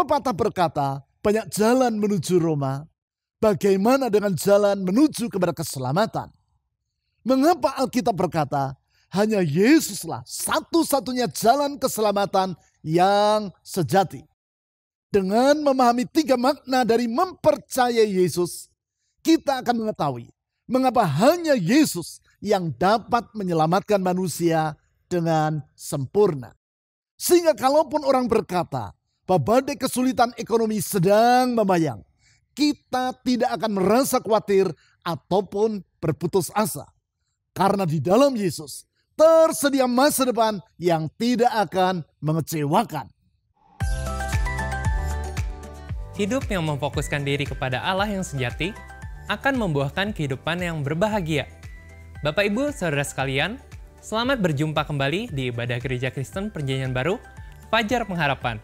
Pepatah berkata, banyak jalan menuju Roma. Bagaimana dengan jalan menuju kepada keselamatan? Mengapa Alkitab berkata, hanya Yesuslah satu-satunya jalan keselamatan yang sejati? Dengan memahami 3 makna dari mempercayai Yesus, kita akan mengetahui mengapa hanya Yesus yang dapat menyelamatkan manusia dengan sempurna. Sehingga kalaupun orang berkata bahwa badai kesulitan ekonomi sedang membayang, kita tidak akan merasa khawatir ataupun berputus asa. Karena di dalam Yesus tersedia masa depan yang tidak akan mengecewakan. Hidup yang memfokuskan diri kepada Allah yang sejati akan membuahkan kehidupan yang berbahagia. Bapak, Ibu, Saudara sekalian, selamat berjumpa kembali di Ibadah Gereja Kristen Perjanjian Baru, Fajar Pengharapan.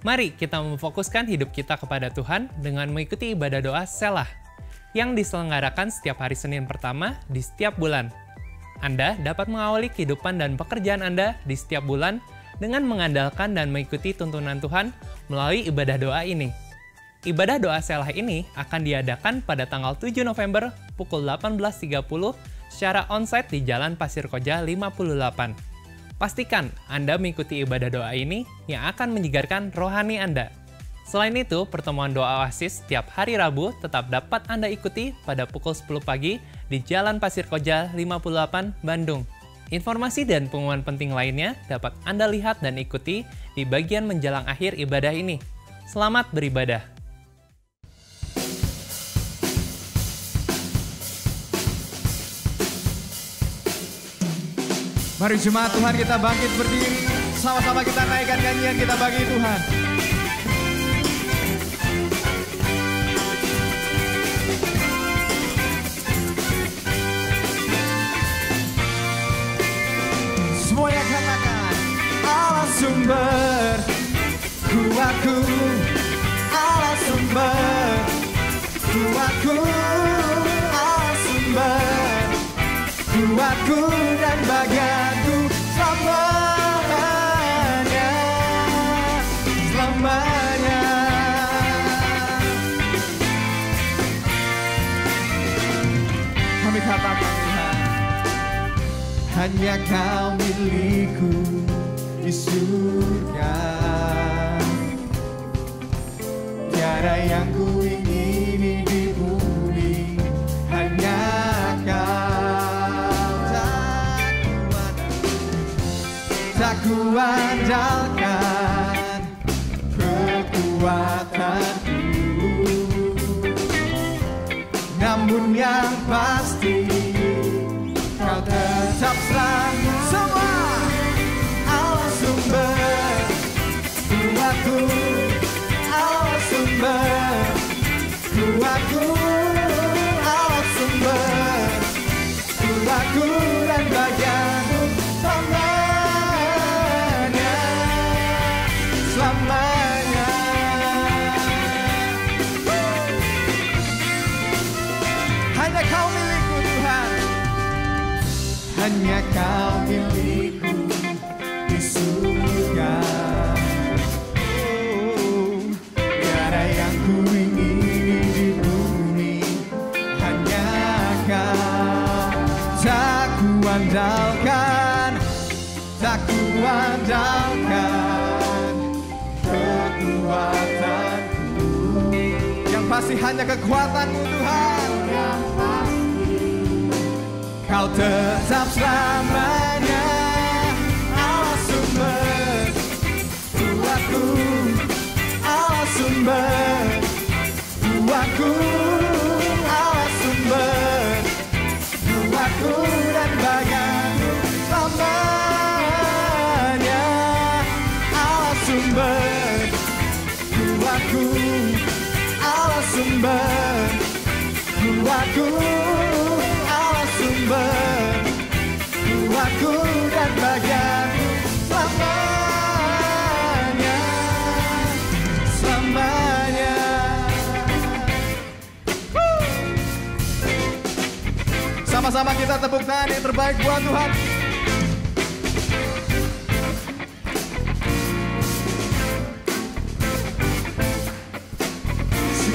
Mari kita memfokuskan hidup kita kepada Tuhan dengan mengikuti ibadah doa Selah yang diselenggarakan setiap hari Senin pertama di setiap bulan. Anda dapat mengawali kehidupan dan pekerjaan Anda di setiap bulan dengan mengandalkan dan mengikuti tuntunan Tuhan melalui ibadah doa ini. Ibadah doa Selah ini akan diadakan pada tanggal 7 November pukul 18.30 secara onsite di Jalan Pasir Koja 58. Pastikan Anda mengikuti ibadah doa ini yang akan menyegarkan rohani Anda. Selain itu, pertemuan doa Oasis setiap hari Rabu tetap dapat Anda ikuti pada pukul 10 pagi di Jalan Pasir Koja 58, Bandung. Informasi dan pengumuman penting lainnya dapat Anda lihat dan ikuti di bagian menjelang akhir ibadah ini. Selamat beribadah. Mari jemaat Tuhan kita bangkit berdiri. Sama-sama kita naikkan nyanyian kita bagi Tuhan. Semuanya katakan, Allah sumber kuatku, Allah sumber kuatku, Allah sumber kuatku dan bagianku selamanya, selamanya. Kami katakan Tuhan, hanya Kau milikku di surga. Tiada yang ku ingini di bumi, hanya Kau. Tak ku andalkan kekuatanku, namun yang pasti Kau tetap selalu. Semua Allah sumber kuatku, Allah sumber kuatku, Allah sumber kuatku dan bagianku selamanya, selamanya. Hanya Kau milikku Tuhan, hanya Kau milikku di surga. Oh, tiada yang ku ingini di bumi, hanya Kau. Tak ku andalkan, tak ku andalkan kekuatanku, yang pasti hanya kekuatanmu Tuhan. Yang pasti Kau tetap selamanya, Allah sumber kuatku, Allah sumber kuatku, Allah sumber kuatku dan bagianku selamanya, Allah sumber kuatku, Allah sumber kuatku, Allah sumber kuatku dan bagianku selamanya, selamanya. Sama-sama kita tepuk tangan yang terbaik buat Tuhan.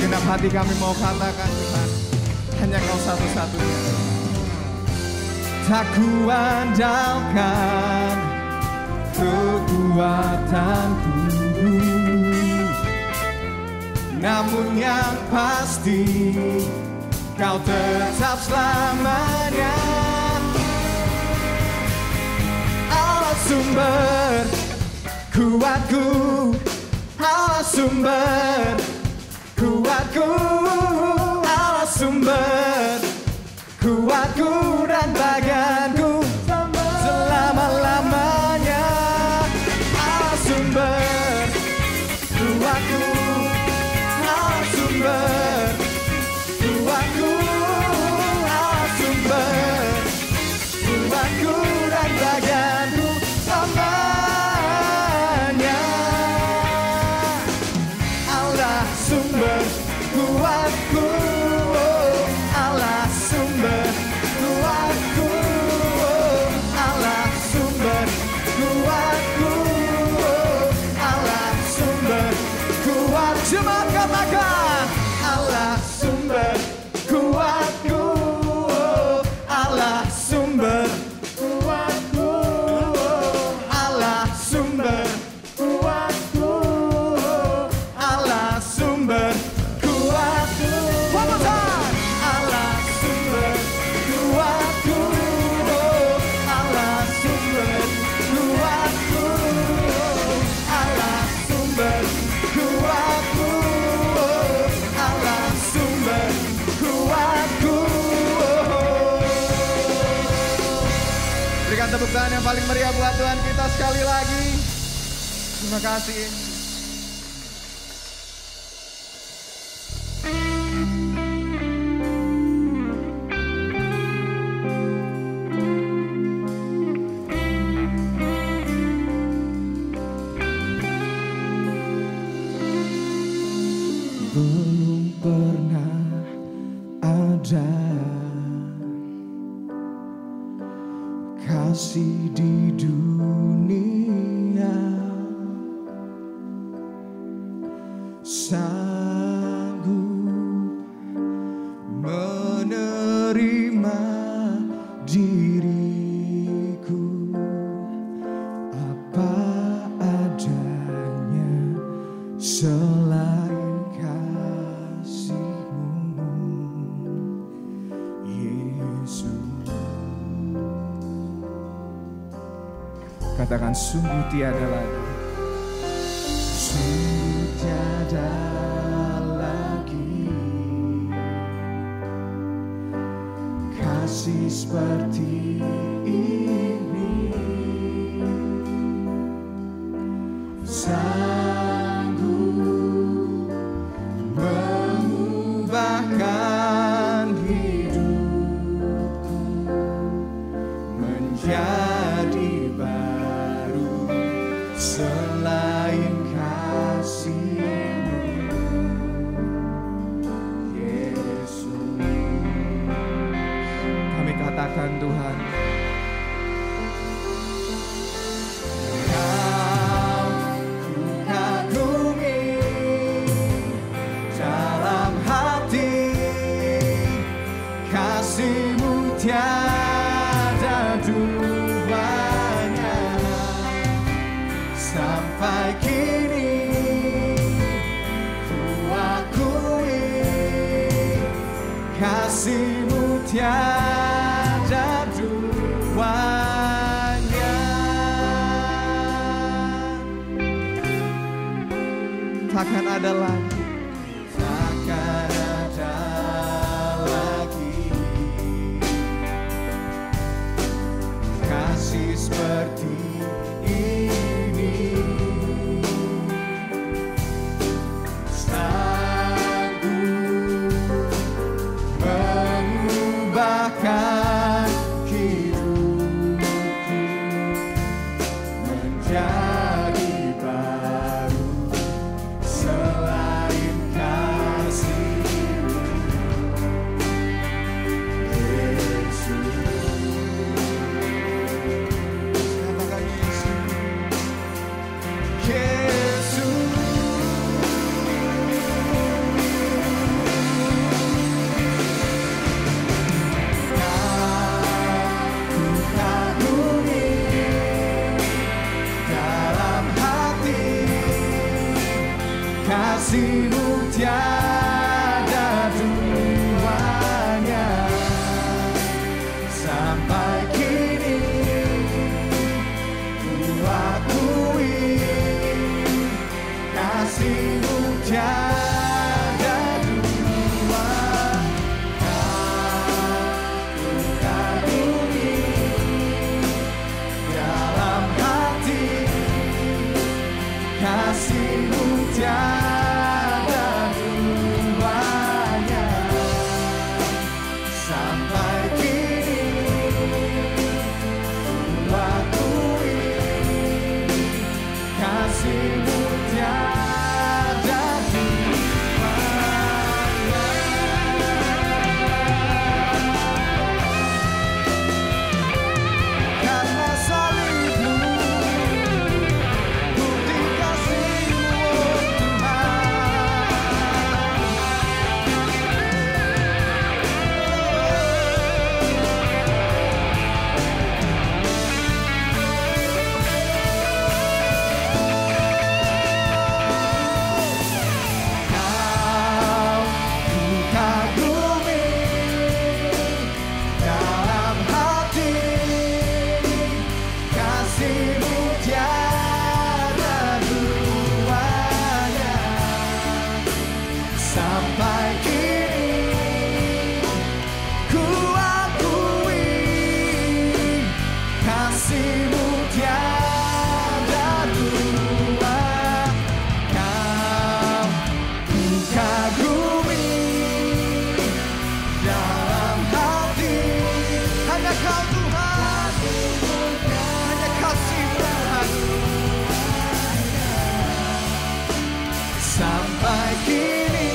Segenap hati kami mau katakan Tuhan, hanya Kau satu-satunya. Tak kuandalkan kekuatanku, namun yang pasti Kau tetap selamanya. Allah sumber kuatku, Allah sumber kuatku, Allah sumber kuatku dan bagianku selama-lamanya. Allah sumber kuatku, Allah sumber kuatku, Allah sumber kuatku dan bagianku selamanya. Allah sumber kuatku, Allah sumber kuatku, Allah sumber kuatku, Allah sumber kuat. Coba katakan, Allah sumber kuatku, Allah sumber kuatku, Allah sumber kuatku, Allah sumber kuatku. One more time. Allah sumber kuatku, Allah sumber kuatku, Allah sumber kuatku, Allah sumber kuatku. Berikan tepuk tangan yang paling meriah buat Tuhan kita sekali lagi. Terima kasih. Belum pernah ada kasih di dunia sanggup menerima diriku apa adanya selain kasih-Mu, Yesus. Katakan sungguh tiada lagi, sungguh tiada lagi kasih seperti ini, sanggup mengubahkan hidupku menjadi baru selain kasih-Mu, Yesus. Kami katakan Tuhan, Kau ku kagumi dalam hati, kasih-Mu tiada duanya. Sampai kini ku akui kasih-Mu tiada duanya. Takkan ada lagi, takkan ada lagi kasih seperti ini, sanggup mengubahkan hidupku menjadi baru selain kasih-Mu, Yesus. kasih-Mu tiada duanya. Sampai kini ku akui kasih-Mu tiada dua. Ku kagumi dalam hati, kasih-Mu tiada duanya. Sampai kini ku akui kasih-Mu tiada duanya. Karena salib-Mu, bukti kasih-Mu, oh Kau ku kagumi dalam hati, kasih-Mu tiada duanya. Sampai kini ku akui kasih-Mu tiada dua. Kau ku kagumi dalam hati, hanya Kau Tuhan, hanya kasih Tuhan. Sampai kini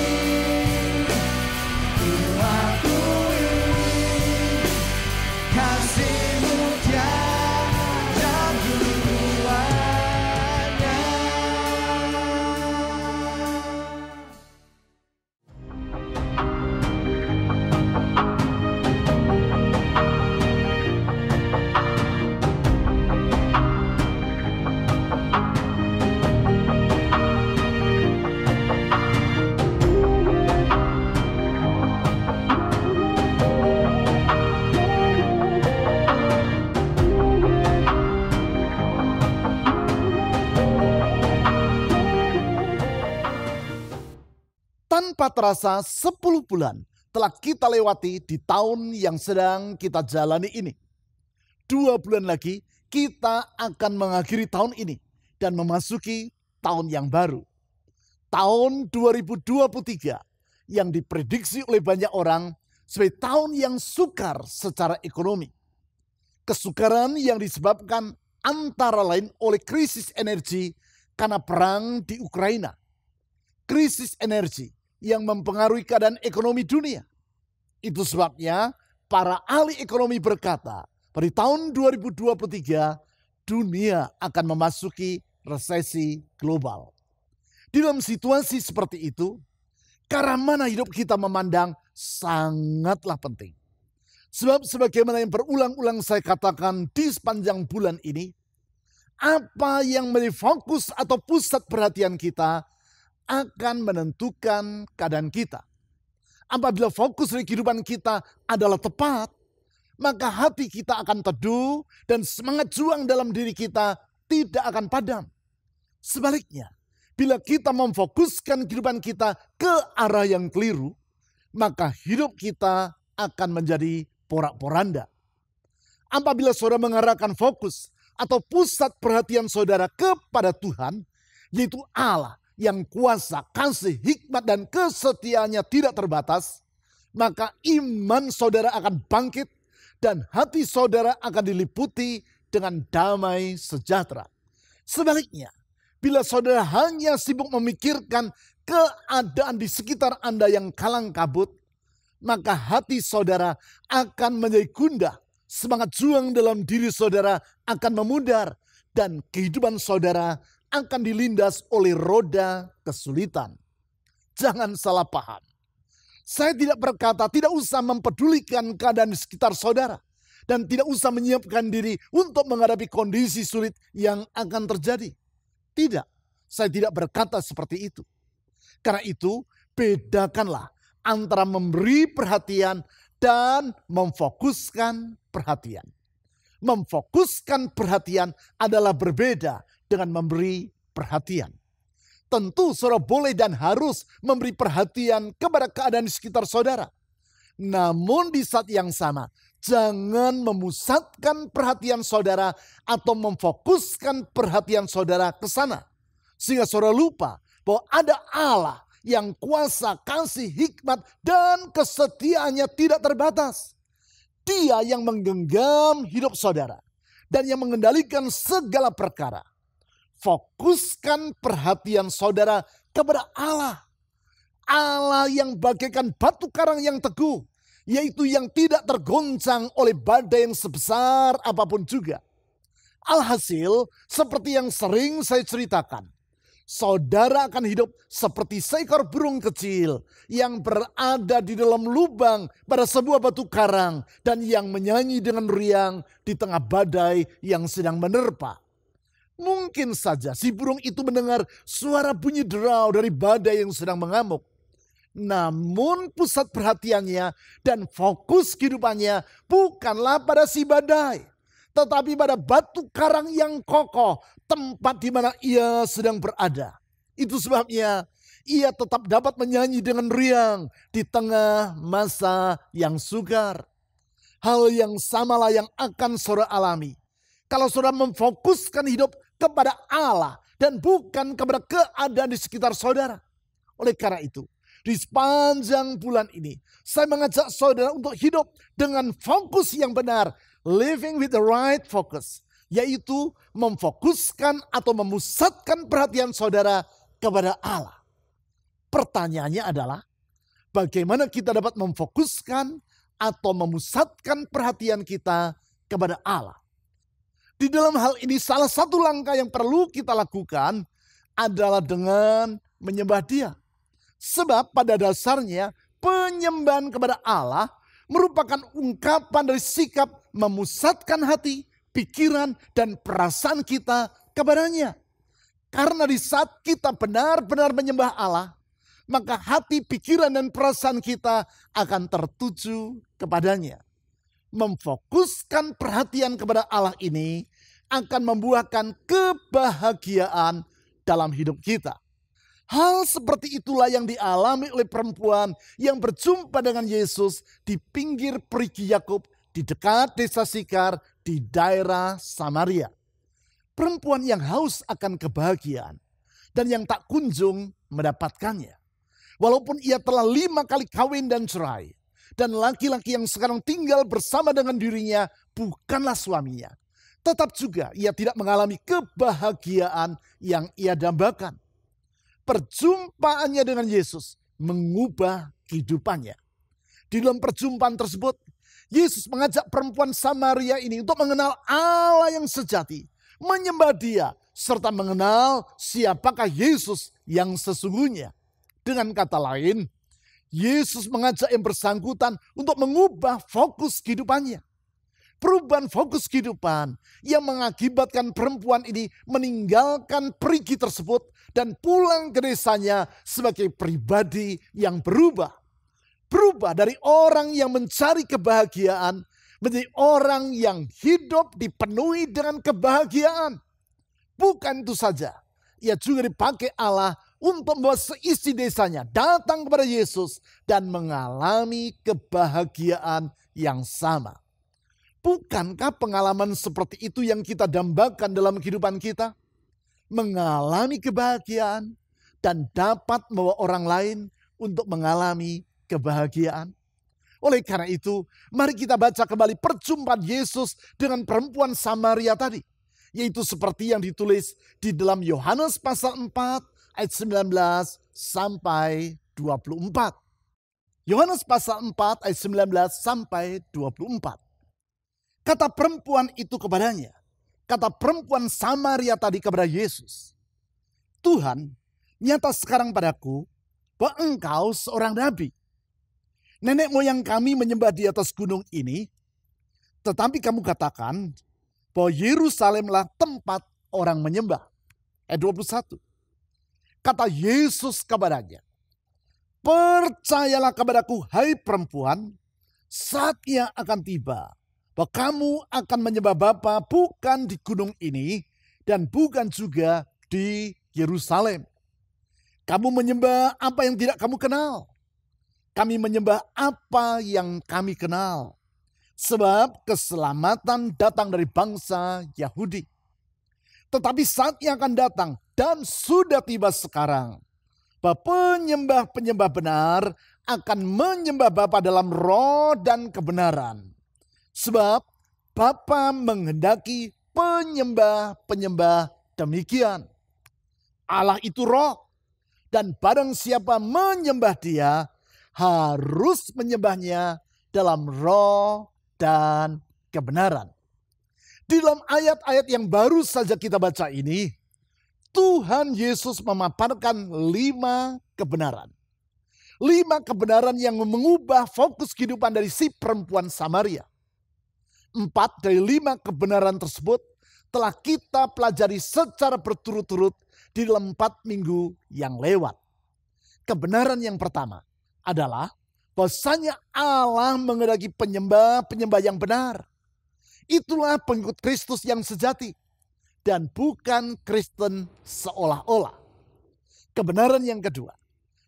ku akui kasih-Mu tiada duanya. Tanpa terasa 10 bulan telah kita lewati di tahun yang sedang kita jalani ini. 2 bulan lagi kita akan mengakhiri tahun ini dan memasuki tahun yang baru. Tahun 2023 yang diprediksi oleh banyak orang sebagai tahun yang sukar secara ekonomi. Kesukaran yang disebabkan antara lain oleh krisis energi karena perang di Ukraina. Krisis energi yang mempengaruhi keadaan ekonomi dunia. Itu sebabnya para ahli ekonomi berkata, pada tahun 2023 dunia akan memasuki resesi global. Di dalam situasi seperti itu, ke arah mana hidup kita memandang sangatlah penting. Sebab sebagaimana yang berulang-ulang saya katakan di sepanjang bulan ini, apa yang menjadi fokus atau pusat perhatian kita akan menentukan keadaan kita. Apabila fokus dari kehidupan kita adalah tepat, maka hati kita akan teduh dan semangat juang dalam diri kita tidak akan padam. Sebaliknya, bila kita memfokuskan kehidupan kita ke arah yang keliru, maka hidup kita akan menjadi porak-poranda. Apabila saudara mengarahkan fokus atau pusat perhatian saudara kepada Tuhan, yaitu Allah, yang kuasa, kasih, hikmat, dan kesetiaannya tidak terbatas, maka iman saudara akan bangkit dan hati saudara akan diliputi dengan damai sejahtera. Sebaliknya, bila saudara hanya sibuk memikirkan keadaan di sekitar Anda yang kalang kabut, maka hati saudara akan menjadi gundah, semangat juang dalam diri saudara akan memudar, dan kehidupan saudara akan dilindas oleh roda kesulitan. Jangan salah paham. Saya tidak berkata tidak usah mempedulikan keadaan di sekitar saudara. Dan tidak usah menyiapkan diri untuk menghadapi kondisi sulit yang akan terjadi. Tidak, saya tidak berkata seperti itu. Karena itu, bedakanlah antara memberi perhatian dan memfokuskan perhatian. Memfokuskan perhatian adalah berbeda dengan memberi perhatian. Tentu saudara boleh dan harus memberi perhatian kepada keadaan di sekitar saudara. Namun di saat yang sama, jangan memusatkan perhatian saudara atau memfokuskan perhatian saudara ke sana. Sehingga saudara lupa bahwa ada Allah yang kuasa, kasih, hikmat, dan kesetiaannya tidak terbatas. Dia yang menggenggam hidup saudara dan yang mengendalikan segala perkara. Fokuskan perhatian saudara kepada Allah. Allah yang bagaikan batu karang yang teguh, yaitu yang tidak tergoncang oleh badai yang sebesar apapun juga. Alhasil, seperti yang sering saya ceritakan, saudara akan hidup seperti seekor burung kecil yang berada di dalam lubang pada sebuah batu karang dan yang menyanyi dengan riang di tengah badai yang sedang menerpa. Mungkin saja si burung itu mendengar suara bunyi derau dari badai yang sedang mengamuk. Namun pusat perhatiannya dan fokus kehidupannya bukanlah pada si badai, tetapi pada batu karang yang kokoh, tempat di mana ia sedang berada. Itu sebabnya ia tetap dapat menyanyi dengan riang di tengah masa yang sukar. Hal yang samalah yang akan saudara alami kalau saudara memfokuskan hidup kepada Allah dan bukan kepada keadaan di sekitar saudara. Oleh karena itu, di sepanjang bulan ini, saya mengajak saudara untuk hidup dengan fokus yang benar, living with the right focus, yaitu memfokuskan atau memusatkan perhatian saudara kepada Allah. Pertanyaannya adalah, bagaimana kita dapat memfokuskan atau memusatkan perhatian kita kepada Allah? Di dalam hal ini salah satu langkah yang perlu kita lakukan adalah dengan menyembah Dia. Sebab pada dasarnya penyembahan kepada Allah merupakan ungkapan dari sikap memusatkan hati, pikiran, dan perasaan kita kepadanya. Karena di saat kita benar-benar menyembah Allah, maka hati, pikiran, dan perasaan kita akan tertuju kepadanya. Memfokuskan perhatian kepada Allah ini akan membuahkan kebahagiaan dalam hidup kita. Hal seperti itulah yang dialami oleh perempuan yang berjumpa dengan Yesus di pinggir perigi Yakub di dekat desa Sikar di daerah Samaria. Perempuan yang haus akan kebahagiaan dan yang tak kunjung mendapatkannya. Walaupun ia telah 5 kali kawin dan cerai, dan laki-laki yang sekarang tinggal bersama dengan dirinya bukanlah suaminya, tetap juga ia tidak mengalami kebahagiaan yang ia dambakan. Perjumpaannya dengan Yesus mengubah kehidupannya. Di dalam perjumpaan tersebut, Yesus mengajak perempuan Samaria ini untuk mengenal Allah yang sejati, menyembah Dia, serta mengenal siapakah Yesus yang sesungguhnya. Dengan kata lain, Yesus mengajak yang bersangkutan untuk mengubah fokus kehidupannya. Perubahan fokus kehidupan yang mengakibatkan perempuan ini meninggalkan perigi tersebut dan pulang ke desanya sebagai pribadi yang berubah. Berubah dari orang yang mencari kebahagiaan menjadi orang yang hidup dipenuhi dengan kebahagiaan. Bukan itu saja, ia juga dipakai Allah untuk membawa seisi desanya datang kepada Yesus dan mengalami kebahagiaan yang sama. Bukankah pengalaman seperti itu yang kita dambakan dalam kehidupan kita? Mengalami kebahagiaan dan dapat membawa orang lain untuk mengalami kebahagiaan. Oleh karena itu, mari kita baca kembali perjumpaan Yesus dengan perempuan Samaria tadi. Yaitu seperti yang ditulis di dalam Yohanes pasal 4 ayat 19 sampai 24. Yohanes pasal 4 ayat 19 sampai 24. Kata perempuan itu kepadanya, kata perempuan Samaria tadi kepada Yesus, Tuhan, nyata sekarang padaku bahwa engkau seorang nabi. Nenek moyang kami menyembah di atas gunung ini, tetapi kamu katakan bahwa Yerusalemlah tempat orang menyembah. Ayat 21. kata Yesus kepadanya, "Percayalah kepadaku, hai perempuan, saatnya akan tiba bahwa kamu akan menyembah Bapa bukan di gunung ini dan bukan juga di Yerusalem. Kamu menyembah apa yang tidak kamu kenal. Kami menyembah apa yang kami kenal. Sebab keselamatan datang dari bangsa Yahudi. Tetapi saatnya akan datang dan sudah tiba sekarang bahwa penyembah-penyembah benar akan menyembah Bapa dalam roh dan kebenaran. Sebab Bapa menghendaki penyembah-penyembah demikian. Allah itu roh, dan barang siapa menyembah Dia harus menyembahnya dalam roh dan kebenaran." Di dalam ayat-ayat yang baru saja kita baca ini, Tuhan Yesus memaparkan 5 kebenaran. 5 kebenaran yang mengubah fokus kehidupan dari si perempuan Samaria. 4 dari 5 kebenaran tersebut telah kita pelajari secara berturut-turut di dalam 4 minggu yang lewat. Kebenaran yang pertama adalah bahwasanya Allah menghendaki penyembah-penyembah yang benar. Itulah pengikut Kristus yang sejati dan bukan Kristen seolah-olah. Kebenaran yang kedua,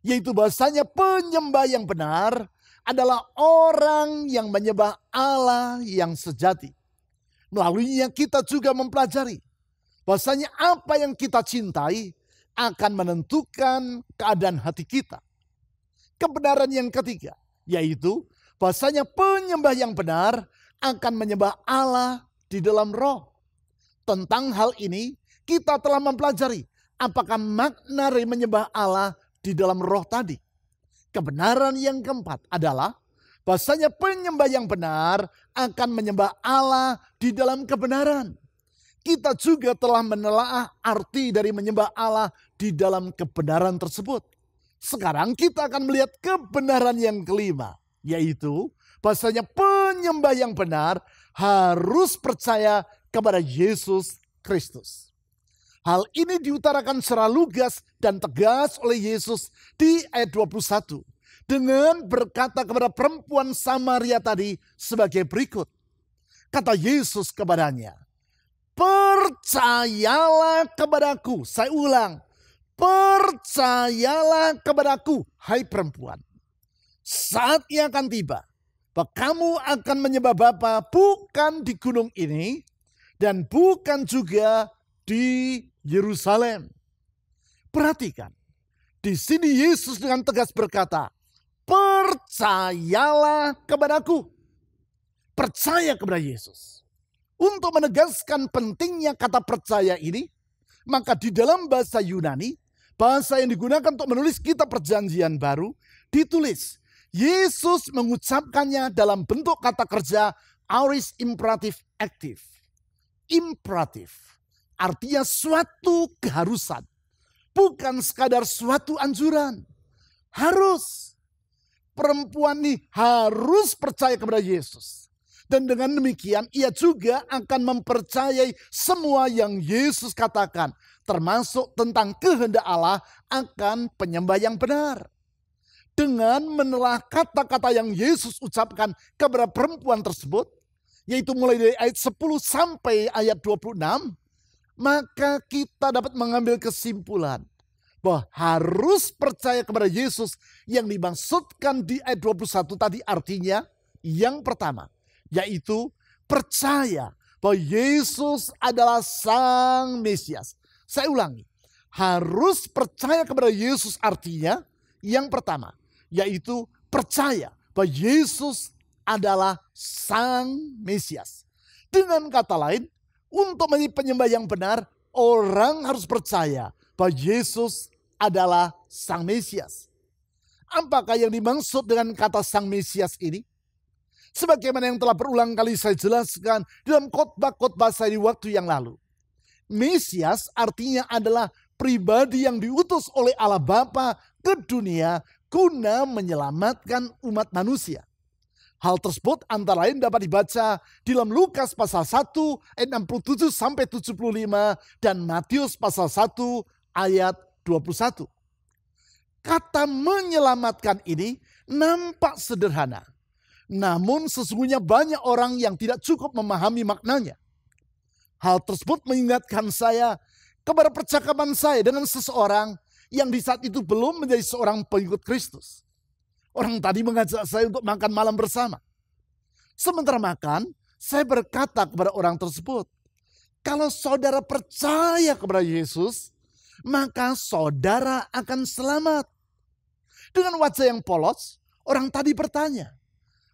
yaitu bahwasanya penyembah yang benar adalah orang yang menyembah Allah yang sejati. Melaluinya kita juga mempelajari bahwasanya apa yang kita cintai akan menentukan keadaan hati kita. Kebenaran yang ketiga, yaitu bahwasanya penyembah yang benar akan menyembah Allah di dalam roh. Tentang hal ini kita telah mempelajari apakah makna dari menyembah Allah di dalam roh tadi. Kebenaran yang keempat adalah bahwasanya penyembah yang benar akan menyembah Allah di dalam kebenaran. Kita juga telah menelaah arti dari menyembah Allah di dalam kebenaran tersebut. Sekarang kita akan melihat kebenaran yang kelima, yaitu bahwasanya penyembah yang benar harus percaya kepada Yesus Kristus. Hal ini diutarakan secara lugas dan tegas oleh Yesus di ayat 21 dengan berkata kepada perempuan Samaria tadi sebagai berikut. Kata Yesus kepadanya, "Percayalah kepadaku." Saya ulang, "Percayalah kepadaku, hai perempuan. Saatnya akan tiba bahwa kamu akan menyembah Bapa bukan di gunung ini dan bukan juga di Yerusalem." Perhatikan, di sini Yesus dengan tegas berkata, "Percayalah kepadaku." Percaya kepada Yesus. Untuk menegaskan pentingnya kata percaya ini, maka di dalam bahasa Yunani, bahasa yang digunakan untuk menulis kitab Perjanjian Baru, ditulis Yesus mengucapkannya dalam bentuk kata kerja aorist imperatif aktif. Imperatif artinya suatu keharusan, bukan sekadar suatu anjuran. Harus. Perempuan ini harus percaya kepada Yesus. Dan dengan demikian ia juga akan mempercayai semua yang Yesus katakan, termasuk tentang kehendak Allah akan penyembah yang benar. Dengan menelah kata-kata yang Yesus ucapkan kepada perempuan tersebut, yaitu mulai dari ayat 10 sampai ayat 26, maka kita dapat mengambil kesimpulan bahwa harus percaya kepada Yesus yang dimaksudkan di ayat 21 tadi artinya yang pertama, yaitu percaya bahwa Yesus adalah Sang Mesias. Saya ulangi, harus percaya kepada Yesus artinya yang pertama, yaitu percaya bahwa Yesus adalah Sang Mesias. Dengan kata lain, untuk menjadi penyembah yang benar, orang harus percaya bahwa Yesus adalah Sang Mesias. Apakah yang dimaksud dengan kata Sang Mesias ini? Sebagaimana yang telah berulang kali saya jelaskan dalam khotbah-khotbah saya di waktu yang lalu. Mesias artinya adalah pribadi yang diutus oleh Allah Bapa ke dunia guna menyelamatkan umat manusia. Hal tersebut antara lain dapat dibaca di dalam Lukas pasal 1 ayat 67 sampai 75 dan Matius pasal 1 ayat 21. Kata menyelamatkan ini nampak sederhana. Namun sesungguhnya banyak orang yang tidak cukup memahami maknanya. Hal tersebut mengingatkan saya kepada percakapan saya dengan seseorang yang di saat itu belum menjadi seorang pengikut Kristus. Orang tadi mengajak saya untuk makan malam bersama. Sementara makan, saya berkata kepada orang tersebut, kalau saudara percaya kepada Yesus, maka saudara akan selamat. Dengan wajah yang polos, orang tadi bertanya,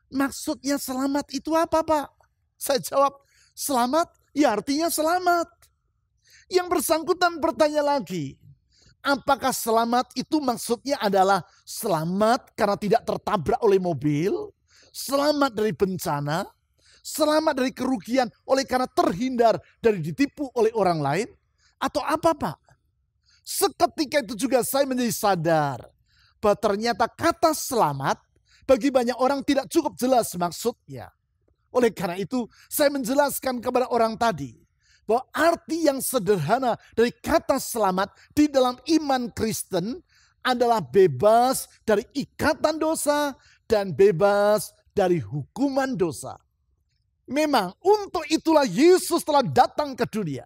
maksudnya selamat itu apa, Pak? Saya jawab, selamat ya artinya selamat. Yang bersangkutan bertanya lagi, apakah selamat itu maksudnya adalah selamat karena tidak tertabrak oleh mobil, selamat dari bencana, selamat dari kerugian oleh karena terhindar dari ditipu oleh orang lain, atau apa, Pak? Seketika itu juga saya menjadi sadar bahwa ternyata kata selamat bagi banyak orang tidak cukup jelas maksudnya. Oleh karena itu saya menjelaskan kepada orang tadi bahwa arti yang sederhana dari kata selamat di dalam iman Kristen adalah bebas dari ikatan dosa dan bebas dari hukuman dosa. Memang untuk itulah Yesus telah datang ke dunia.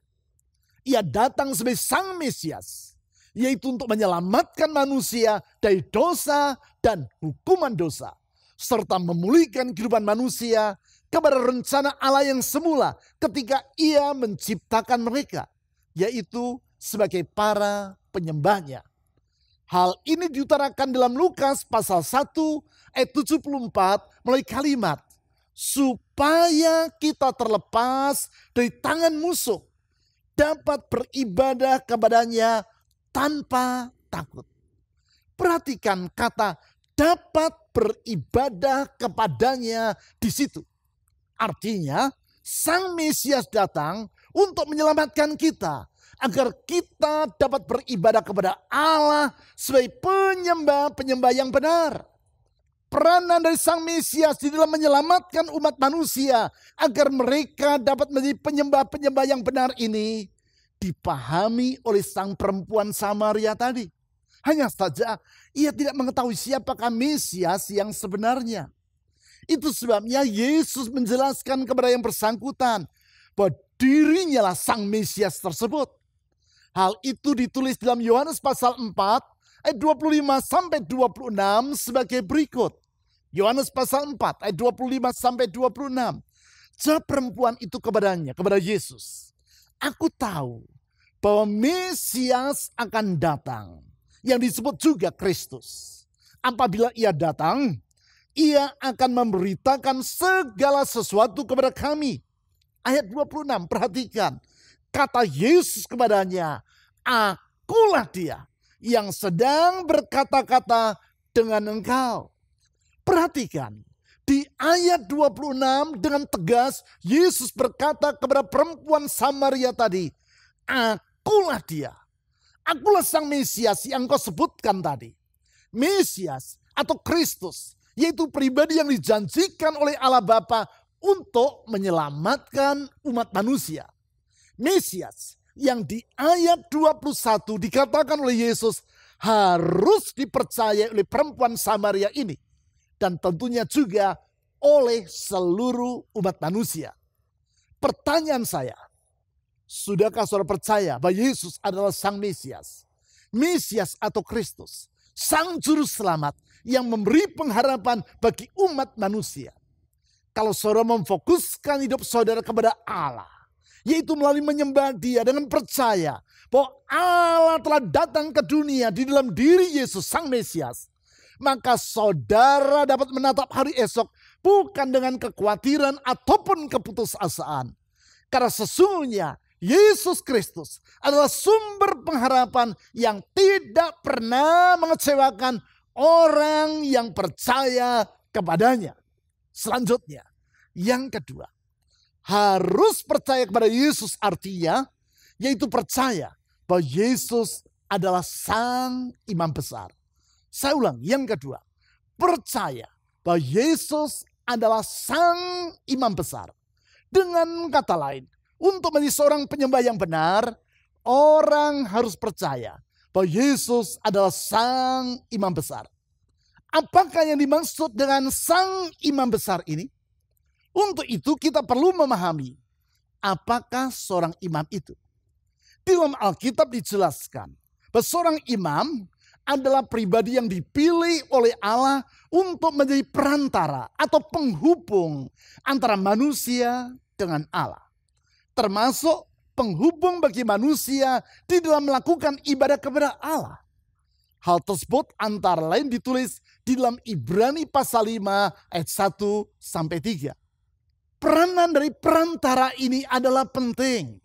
Ia datang sebagai Sang Mesias, yaitu untuk menyelamatkan manusia dari dosa dan hukuman dosa, serta memulihkan kehidupan manusia kepada rencana Allah yang semula ketika Ia menciptakan mereka, yaitu sebagai para penyembahnya. Hal ini diutarakan dalam Lukas pasal 1 ayat 74 melalui kalimat, supaya kita terlepas dari tangan musuh, dapat beribadah kepadanya tanpa takut. Perhatikan kata dapat beribadah kepadanya di situ. Artinya Sang Mesias datang untuk menyelamatkan kita agar kita dapat beribadah kepada Allah sebagai penyembah-penyembah yang benar. Peranan dari Sang Mesias di dalam menyelamatkan umat manusia agar mereka dapat menjadi penyembah-penyembah yang benar ini dipahami oleh sang perempuan Samaria tadi. Hanya saja ia tidak mengetahui siapakah Mesias yang sebenarnya. Itu sebabnya Yesus menjelaskan kepada yang bersangkutan bahwa dirinya lah Sang Mesias tersebut. Hal itu ditulis dalam Yohanes pasal 4 ayat 25 sampai 26 sebagai berikut. Yohanes pasal 4 ayat 25 sampai 26. Jawab perempuan itu kepadanya, kepada Yesus, aku tahu bahwa Mesias akan datang, yang disebut juga Kristus. Apabila ia datang, ia akan memberitakan segala sesuatu kepada kami. Ayat 26, perhatikan. Kata Yesus kepadanya, akulah dia yang sedang berkata-kata dengan engkau. Perhatikan, di ayat 26 dengan tegas Yesus berkata kepada perempuan Samaria tadi, akulah dia. Akulah Sang Mesias yang kau sebutkan tadi. Mesias atau Kristus, yaitu pribadi yang dijanjikan oleh Allah Bapa untuk menyelamatkan umat manusia. Mesias yang di ayat 21 dikatakan oleh Yesus harus dipercayai oleh perempuan Samaria ini. Dan tentunya juga oleh seluruh umat manusia. Pertanyaan saya, sudahkah saudara percaya bahwa Yesus adalah Sang Mesias? Mesias atau Kristus, Sang Juru Selamat yang memberi pengharapan bagi umat manusia. Kalau saudara memfokuskan hidup saudara kepada Allah, yaitu melalui menyembah Dia dengan percaya bahwa Allah telah datang ke dunia di dalam diri Yesus Sang Mesias, maka saudara dapat menatap hari esok bukan dengan kekhawatiran ataupun keputusasaan. Karena sesungguhnya Yesus Kristus adalah sumber pengharapan yang tidak pernah mengecewakan orang yang percaya kepadanya. Selanjutnya, yang kedua, harus percaya kepada Yesus artinya, yaitu percaya bahwa Yesus adalah Sang Imam Besar. Saya ulang, yang kedua, percaya bahwa Yesus adalah Sang Imam Besar. Dengan kata lain, untuk menjadi seorang penyembah yang benar, orang harus percaya bahwa Yesus adalah sang imam besar. Apakah yang dimaksud dengan sang imam besar ini? Untuk itu kita perlu memahami apakah seorang imam itu. Di dalam Alkitab dijelaskan bahwa seorang imam adalah pribadi yang dipilih oleh Allah untuk menjadi perantara atau penghubung antara manusia dengan Allah. Termasuk penghubung bagi manusia di dalam melakukan ibadah kepada Allah. Hal tersebut antara lain ditulis di dalam Ibrani pasal 5 ayat 1-3. Peranan dari perantara ini adalah penting.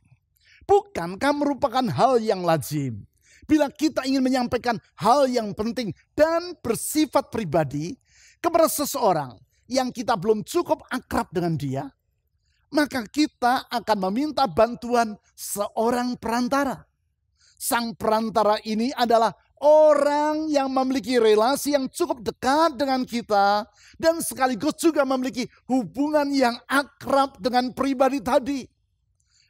Bukankah merupakan hal yang lazim? Bila kita ingin menyampaikan hal yang penting dan bersifat pribadi kepada seseorang yang kita belum cukup akrab dengan dia, maka kita akan meminta bantuan seorang perantara. Sang perantara ini adalah orang yang memiliki relasi yang cukup dekat dengan kita dan sekaligus juga memiliki hubungan yang akrab dengan pribadi tadi.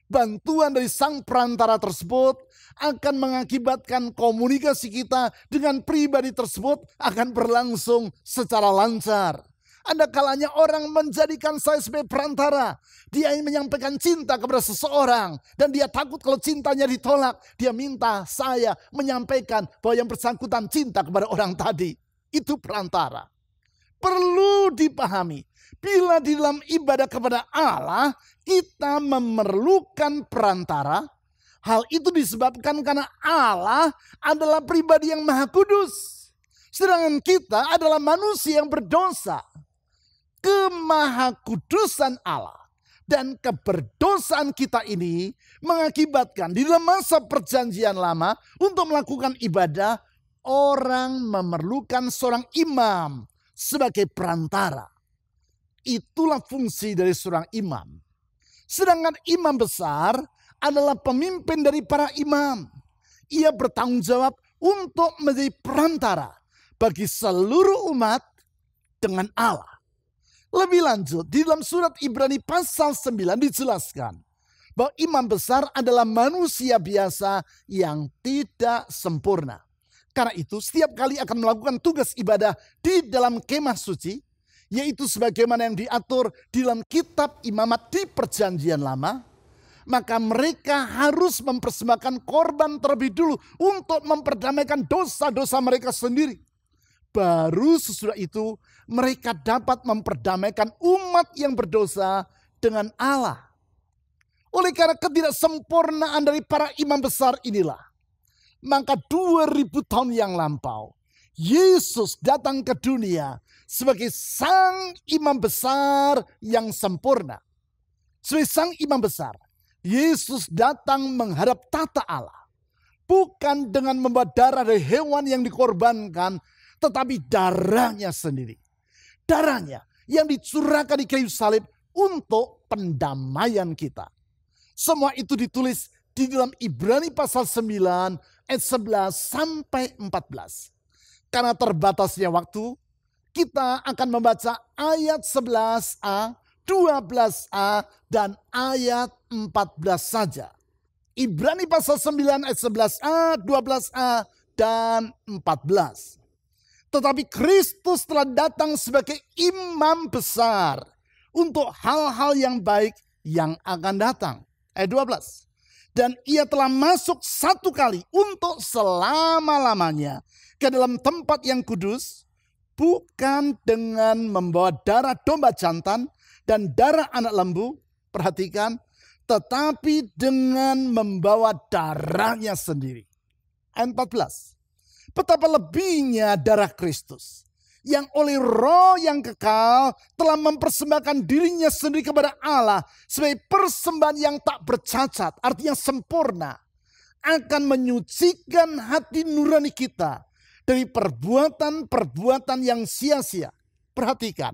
Bantuan dari sang perantara tersebut akan mengakibatkan komunikasi kita dengan pribadi tersebut akan berlangsung secara lancar. Ada kalanya orang menjadikan saya sebagai perantara. Dia ingin menyampaikan cinta kepada seseorang. Dan dia takut kalau cintanya ditolak. Dia minta saya menyampaikan bahwa yang bersangkutan cinta kepada orang tadi. Itu perantara. Perlu dipahami. Bila di dalam ibadah kepada Allah kita memerlukan perantara. Hal itu disebabkan karena Allah adalah pribadi yang maha kudus. Sedangkan kita adalah manusia yang berdosa. Kemahakudusan Allah dan keberdosaan kita ini mengakibatkan di dalam masa perjanjian lama untuk melakukan ibadah, orang memerlukan seorang imam sebagai perantara. Itulah fungsi dari seorang imam. Sedangkan imam besar adalah pemimpin dari para imam. Ia bertanggung jawab untuk menjadi perantara bagi seluruh umat dengan Allah. Lebih lanjut, di dalam surat Ibrani pasal 9 dijelaskan bahwa imam besar adalah manusia biasa yang tidak sempurna. Karena itu setiap kali akan melakukan tugas ibadah di dalam kemah suci, yaitu sebagaimana yang diatur di dalam kitab imamat di perjanjian lama, maka mereka harus mempersembahkan korban terlebih dulu untuk memperdamaikan dosa-dosa mereka sendiri. Baru sesudah itu mereka dapat memperdamaikan umat yang berdosa dengan Allah. Oleh karena ketidaksempurnaan dari para imam besar inilah, maka 2000 tahun yang lampau, Yesus datang ke dunia sebagai sang imam besar yang sempurna. Sebagai sang imam besar, Yesus datang menghadap tata Allah. Bukan dengan membawa darah dari hewan yang dikorbankan, tetapi darahnya sendiri. Darahnya yang dicurahkan di kayu salib untuk pendamaian kita. Semua itu ditulis di dalam Ibrani pasal 9 ayat 11-14. Karena terbatasnya waktu, kita akan membaca ayat 11a, 12a, dan ayat 14 saja. Ibrani pasal 9 ayat 11a, 12a, dan 14. Tetapi Kristus telah datang sebagai imam besar untuk hal-hal yang baik yang akan datang. Ayat 12. Dan ia telah masuk satu kali untuk selama-lamanya ke dalam tempat yang kudus, bukan dengan membawa darah domba jantan dan darah anak lembu, perhatikan, tetapi dengan membawa darahnya sendiri. Ayat 14. Betapa lebihnya darah Kristus yang oleh roh yang kekal telah mempersembahkan dirinya sendiri kepada Allah sebagai persembahan yang tak bercacat, artinya sempurna, akan menyucikan hati nurani kita dari perbuatan-perbuatan yang sia-sia. Perhatikan,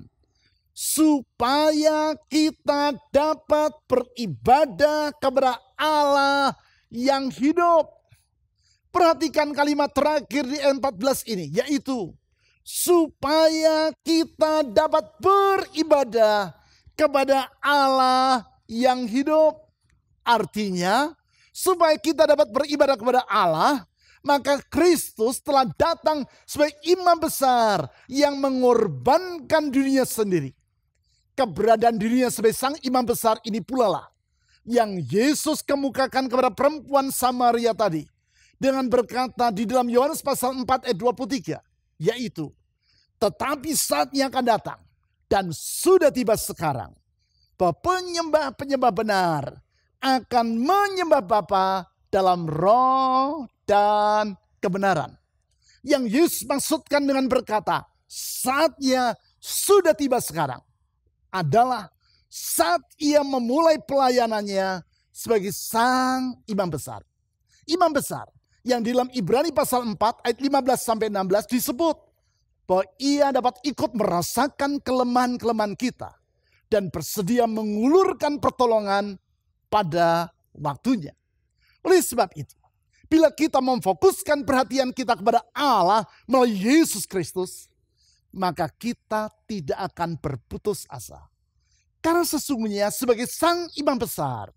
supaya kita dapat beribadah kepada Allah yang hidup. Perhatikan kalimat terakhir di ayat 14 ini, yaitu supaya kita dapat beribadah kepada Allah yang hidup. Artinya, supaya kita dapat beribadah kepada Allah, Maka Kristus telah datang sebagai imam besar yang mengorbankan dirinya sendiri. Keberadaan dirinya sebagai sang imam besar ini pula lah yang Yesus kemukakan kepada perempuan Samaria tadi. Dengan berkata di dalam Yohanes pasal 4 ayat 23. Yaitu, tetapi saatnya akan datang dan sudah tiba sekarang, bahwa penyembah-penyembah benar akan menyembah Bapa dalam roh dan kebenaran. Yang Yesus maksudkan dengan berkata, saatnya sudah tiba sekarang, adalah saat ia memulai pelayanannya sebagai sang imam besar. Imam besar yang di dalam Ibrani pasal 4 ayat 15-16 disebut bahwa ia dapat ikut merasakan kelemahan-kelemahan kita dan bersedia mengulurkan pertolongan pada waktunya. Oleh sebab itu, bila kita memfokuskan perhatian kita kepada Allah melalui Yesus Kristus, maka kita tidak akan berputus asa. Karena sesungguhnya sebagai sang imam besar,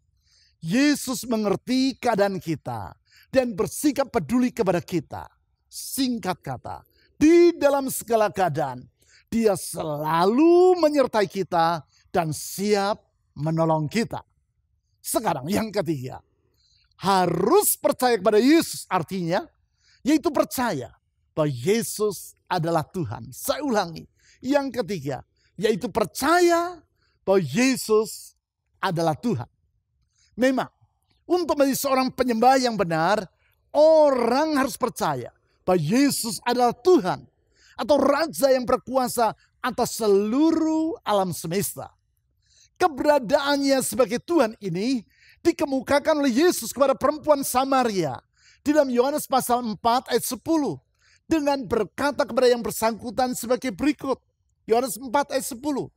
Yesus mengerti keadaan kita dan bersikap peduli kepada kita. Singkat kata, di dalam segala keadaan, Dia selalu menyertai kita dan siap menolong kita. Sekarang yang ketiga, harus percaya kepada Yesus, artinya yaitu percaya bahwa Yesus adalah Tuhan. Saya ulangi, yang ketiga yaitu percaya bahwa Yesus adalah Tuhan. Memang untuk menjadi seorang penyembah yang benar, orang harus percaya bahwa Yesus adalah Tuhan atau Raja yang berkuasa atas seluruh alam semesta. Keberadaannya sebagai Tuhan ini dikemukakan oleh Yesus kepada perempuan Samaria di dalam Yohanes pasal 4 ayat 10 dengan berkata kepada yang bersangkutan sebagai berikut. Yohanes 4 ayat 10.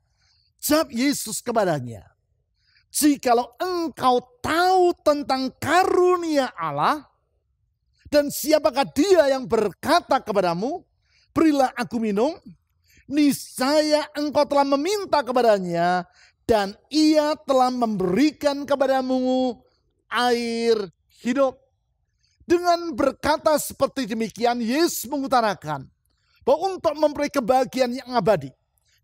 Jawab Yesus kepadanya, jikalau engkau tahu tentang karunia Allah dan siapakah Dia yang berkata kepadamu, berilah aku minum, niscaya engkau telah meminta kepadanya dan Ia telah memberikan kepadamu air hidup. Dengan berkata seperti demikian, Yesus mengutarakan bahwa untuk memperoleh kebahagiaan yang abadi,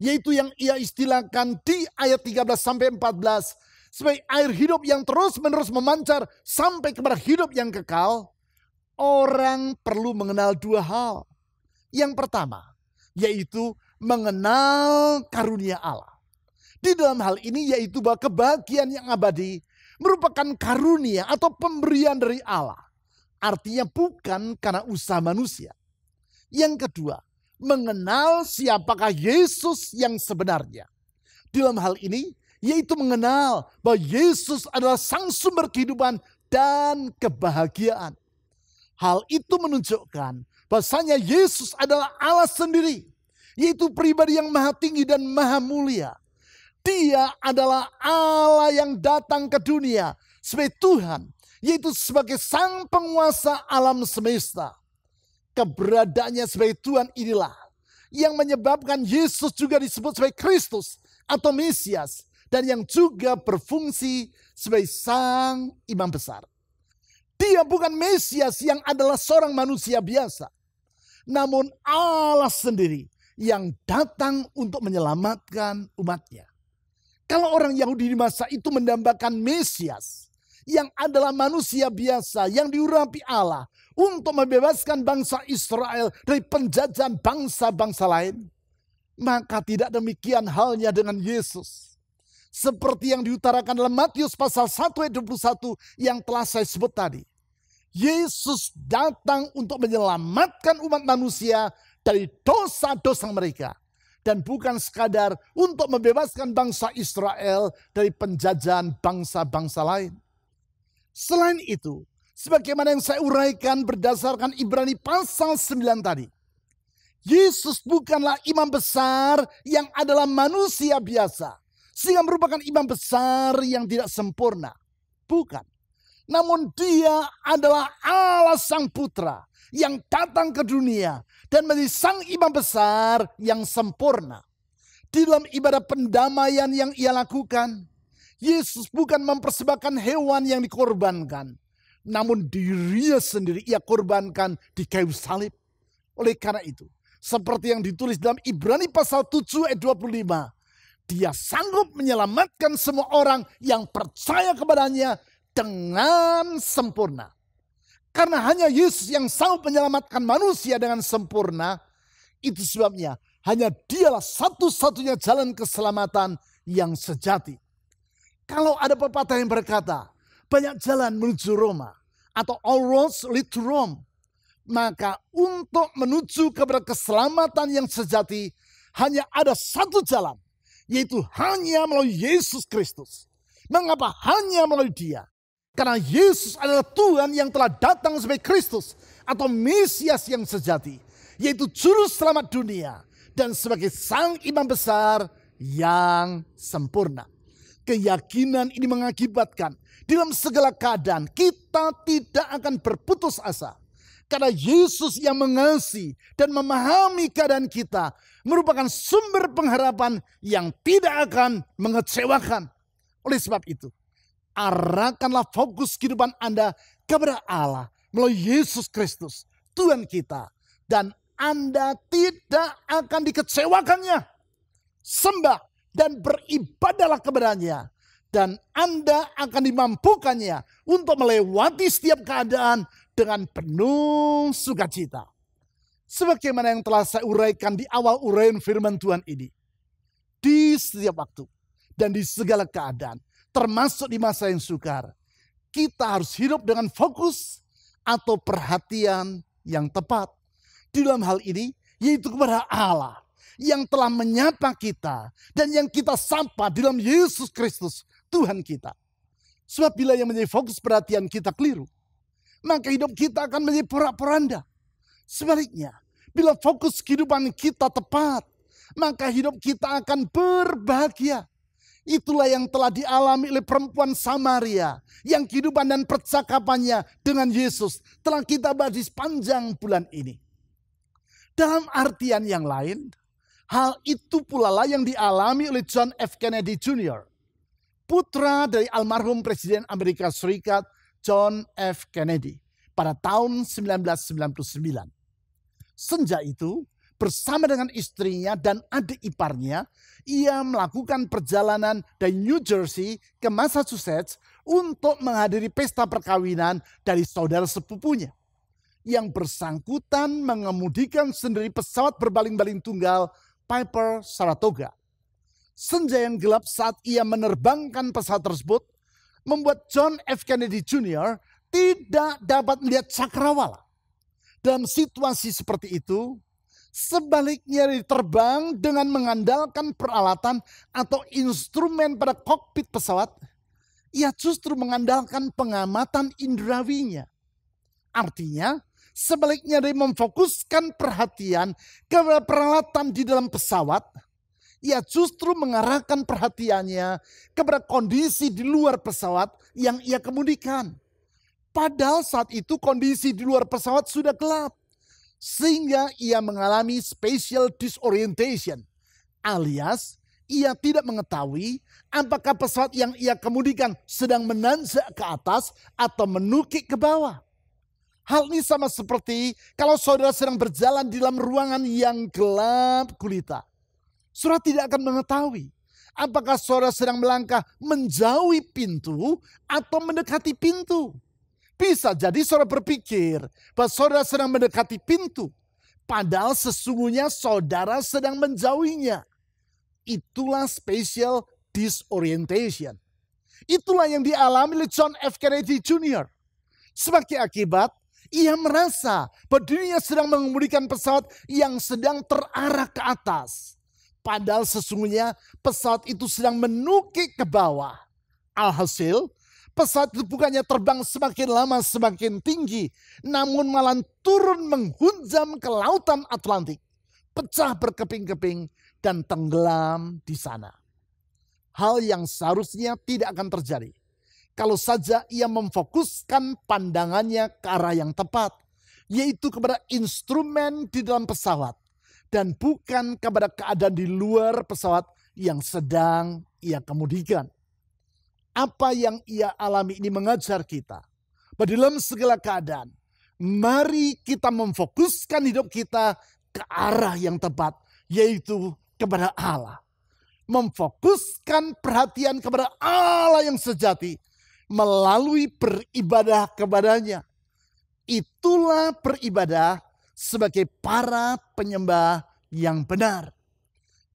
yaitu yang Ia istilahkan di ayat 13-14 sebagai air hidup yang terus-menerus memancar sampai kepada hidup yang kekal, orang perlu mengenal dua hal. Yang pertama, yaitu mengenal karunia Allah. Di dalam hal ini yaitu bahwa kebahagiaan yang abadi merupakan karunia atau pemberian dari Allah. Artinya bukan karena usaha manusia. Yang kedua, mengenal siapakah Yesus yang sebenarnya. Di dalam hal ini yaitu mengenal bahwa Yesus adalah sang sumber kehidupan dan kebahagiaan. Hal itu menunjukkan bahwasanya Yesus adalah Allah sendiri, yaitu pribadi yang maha tinggi dan maha mulia. Dia adalah Allah yang datang ke dunia sebagai Tuhan, yaitu sebagai sang penguasa alam semesta. Keberadaannya sebagai Tuhan inilah yang menyebabkan Yesus juga disebut sebagai Kristus atau Mesias, dan yang juga berfungsi sebagai sang imam besar. Dia bukan Mesias yang adalah seorang manusia biasa, namun Allah sendiri yang datang untuk menyelamatkan umatnya. Kalau orang Yahudi di masa itu mendambakan Mesias yang adalah manusia biasa yang diurapi Allah untuk membebaskan bangsa Israel dari penjajahan bangsa-bangsa lain, maka tidak demikian halnya dengan Yesus. Seperti yang diutarakan dalam Matius pasal 1 ayat 21 yang telah saya sebut tadi. Yesus datang untuk menyelamatkan umat manusia dari dosa-dosa mereka. Dan bukan sekadar untuk membebaskan bangsa Israel dari penjajahan bangsa-bangsa lain. Selain itu, sebagaimana yang saya uraikan berdasarkan Ibrani pasal 9 tadi. Yesus bukanlah imam besar yang adalah manusia biasa, sehingga merupakan imam besar yang tidak sempurna. Bukan. Namun Dia adalah Allah Sang Putra yang datang ke dunia dan menjadi sang imam besar yang sempurna. Di dalam ibadah pendamaian yang Ia lakukan, Yesus bukan mempersembahkan hewan yang dikorbankan, namun dirinya sendiri ia korbankan di kayu salib. Oleh karena itu, seperti yang ditulis dalam Ibrani pasal 7 ayat 25, dia sanggup menyelamatkan semua orang yang percaya kepadanya dengan sempurna. Karena hanya Yesus yang sanggup menyelamatkan manusia dengan sempurna, itu sebabnya hanya dialah satu-satunya jalan keselamatan yang sejati. Kalau ada pepatah yang berkata, banyak jalan menuju Roma, atau all roads lead to Rome, maka untuk menuju kepada keselamatan yang sejati, hanya ada satu jalan, yaitu hanya melalui Yesus Kristus. Mengapa hanya melalui Dia? Karena Yesus adalah Tuhan yang telah datang sebagai Kristus atau Mesias yang sejati, yaitu juru selamat dunia dan sebagai Sang Imam Besar yang sempurna. Keyakinan ini mengakibatkan dalam segala keadaan kita tidak akan berputus asa. Karena Yesus yang mengasihi dan memahami keadaan kita merupakan sumber pengharapan yang tidak akan mengecewakan. Oleh sebab itu, arahkanlah fokus kehidupan Anda kepada Allah melalui Yesus Kristus, Tuhan kita. Dan Anda tidak akan dikecewakannya. Sembah dan beribadahlah kepadanya. Dan Anda akan dimampukannya untuk melewati setiap keadaan dengan penuh sukacita. Sebagaimana yang telah saya uraikan di awal uraian firman Tuhan ini. Di setiap waktu dan di segala keadaan, termasuk di masa yang sukar, kita harus hidup dengan fokus atau perhatian yang tepat. Di dalam hal ini, yaitu kepada Allah yang telah menyapa kita dan yang kita sapa di dalam Yesus Kristus, Tuhan kita. Sebab bila yang menjadi fokus perhatian kita keliru, maka hidup kita akan menjadi porak-poranda. Sebaliknya, bila fokus kehidupan kita tepat, maka hidup kita akan berbahagia. Itulah yang telah dialami oleh perempuan Samaria, yang kehidupan dan percakapannya dengan Yesus telah kita bahas di sepanjang bulan ini. Dalam artian yang lain, hal itu pula lah yang dialami oleh John F. Kennedy Jr., putra dari almarhum Presiden Amerika Serikat John F. Kennedy pada tahun 1999. Senja itu, bersama dengan istrinya dan adik iparnya, ia melakukan perjalanan dari New Jersey ke Massachusetts untuk menghadiri pesta perkawinan dari saudara sepupunya. Yang bersangkutan mengemudikan sendiri pesawat berbaling-baling tunggal Piper Saratoga. Senja yang gelap saat ia menerbangkan pesawat tersebut membuat John F. Kennedy Jr. tidak dapat melihat cakrawala. Dalam situasi seperti itu, sebaliknya dari terbang dengan mengandalkan peralatan atau instrumen pada kokpit pesawat, ia justru mengandalkan pengamatan indrawinya. Artinya, sebaliknya dari memfokuskan perhatian kepada peralatan di dalam pesawat, ia justru mengarahkan perhatiannya kepada kondisi di luar pesawat yang ia kemudikan. Padahal saat itu kondisi di luar pesawat sudah gelap. Sehingga ia mengalami spatial disorientation. Alias ia tidak mengetahui apakah pesawat yang ia kemudikan sedang menanjak ke atas atau menukik ke bawah. Hal ini sama seperti kalau saudara sedang berjalan di dalam ruangan yang gelap gulita. Saudara tidak akan mengetahui apakah saudara sedang melangkah menjauhi pintu atau mendekati pintu. Bisa jadi saudara berpikir bahwa saudara sedang mendekati pintu, padahal sesungguhnya saudara sedang menjauhinya. Itulah spatial disorientation. Itulah yang dialami oleh John F. Kennedy Jr. Sebagai akibat, ia merasa bahwa dirinya sedang mengemudikan pesawat yang sedang terarah ke atas. Padahal sesungguhnya pesawat itu sedang menukik ke bawah. Alhasil, pesawat itu bukannya terbang semakin lama semakin tinggi, namun malah turun menghunjam ke lautan Atlantik, pecah berkeping-keping dan tenggelam di sana. Hal yang seharusnya tidak akan terjadi kalau saja ia memfokuskan pandangannya ke arah yang tepat, yaitu kepada instrumen di dalam pesawat dan bukan kepada keadaan di luar pesawat yang sedang ia kemudikan. Apa yang ia alami ini mengajar kita Bahwa dalam segala keadaan, mari kita memfokuskan hidup kita ke arah yang tepat, yaitu kepada Allah. Memfokuskan perhatian kepada Allah yang sejati melalui beribadah kepadanya. Itulah beribadah sebagai para penyembah yang benar.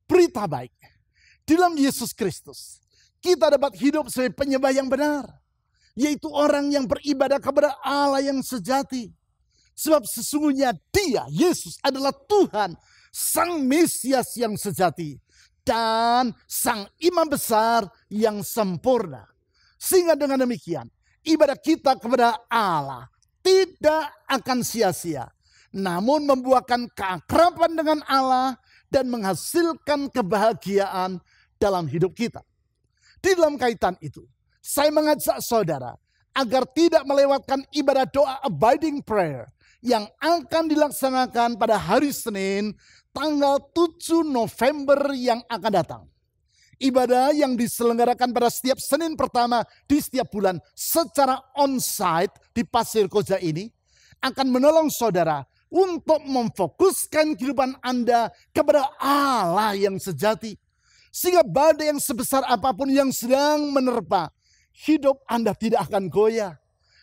Berita baik, dalam Yesus Kristus kita dapat hidup sebagai penyembah yang benar, yaitu orang yang beribadah kepada Allah yang sejati. Sebab sesungguhnya Dia, Yesus, adalah Tuhan, Sang Mesias yang sejati, dan Sang Imam Besar yang sempurna. Sehingga dengan demikian, ibadah kita kepada Allah tidak akan sia-sia, namun membuahkan keakraban dengan Allah dan menghasilkan kebahagiaan dalam hidup kita. Di dalam kaitan itu, saya mengajak saudara agar tidak melewatkan ibadah doa abiding prayer yang akan dilaksanakan pada hari Senin tanggal 7 November yang akan datang. Ibadah yang diselenggarakan pada setiap Senin pertama di setiap bulan secara on-site di Pasir Koja ini akan menolong saudara untuk memfokuskan kehidupan Anda kepada Allah yang sejati. Sehingga badai yang sebesar apapun yang sedang menerpa, hidup Anda tidak akan goyah.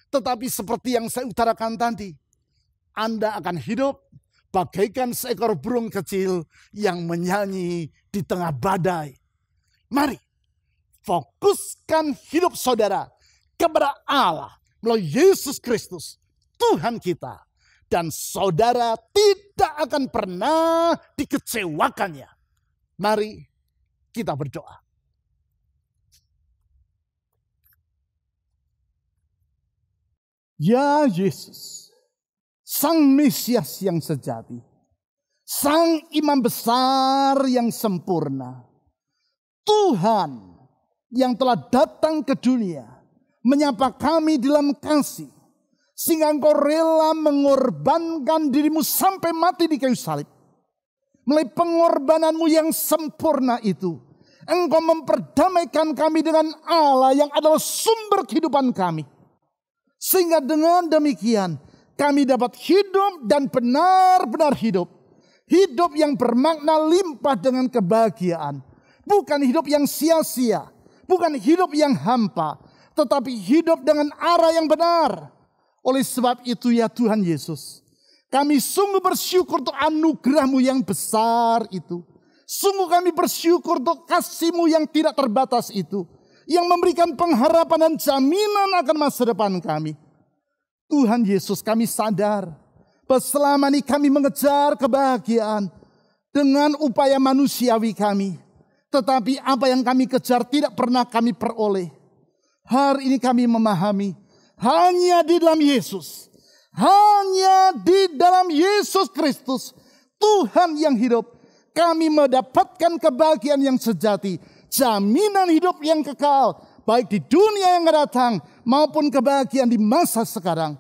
Tetapi seperti yang saya utarakan tadi, Anda akan hidup bagaikan seekor burung kecil yang menyanyi di tengah badai. Mari, fokuskan hidup saudara kepada Allah melalui Yesus Kristus, Tuhan kita. Dan saudara tidak akan pernah dikecewakannya. Mari kita berdoa. Ya Yesus, Sang Mesias yang sejati, Sang Imam Besar yang sempurna, Tuhan yang telah datang ke dunia menyapa kami dalam kasih, sehingga Engkau rela mengorbankan dirimu sampai mati di kayu salib. Melalui pengorbananmu yang sempurna itu, Engkau memperdamaikan kami dengan Allah yang adalah sumber kehidupan kami. Sehingga dengan demikian kami dapat hidup dan benar-benar hidup. Hidup yang bermakna limpah dengan kebahagiaan. Bukan hidup yang sia-sia. Bukan hidup yang hampa. Tetapi hidup dengan arah yang benar. Oleh sebab itu ya Tuhan Yesus, kami sungguh bersyukur untuk anugerah-Mu yang besar itu. Sungguh kami bersyukur untuk kasih-Mu yang tidak terbatas itu. Yang memberikan pengharapan dan jaminan akan masa depan kami. Tuhan Yesus, kami sadar bahwa selama ini kami mengejar kebahagiaan dengan upaya manusiawi kami. Tetapi apa yang kami kejar tidak pernah kami peroleh. Hari ini kami memahami hanya di dalam Yesus. Hanya di dalam Yesus Kristus, Tuhan yang hidup, kami mendapatkan kebahagiaan yang sejati. Jaminan hidup yang kekal, baik di dunia yang akan datang maupun kebahagiaan di masa sekarang.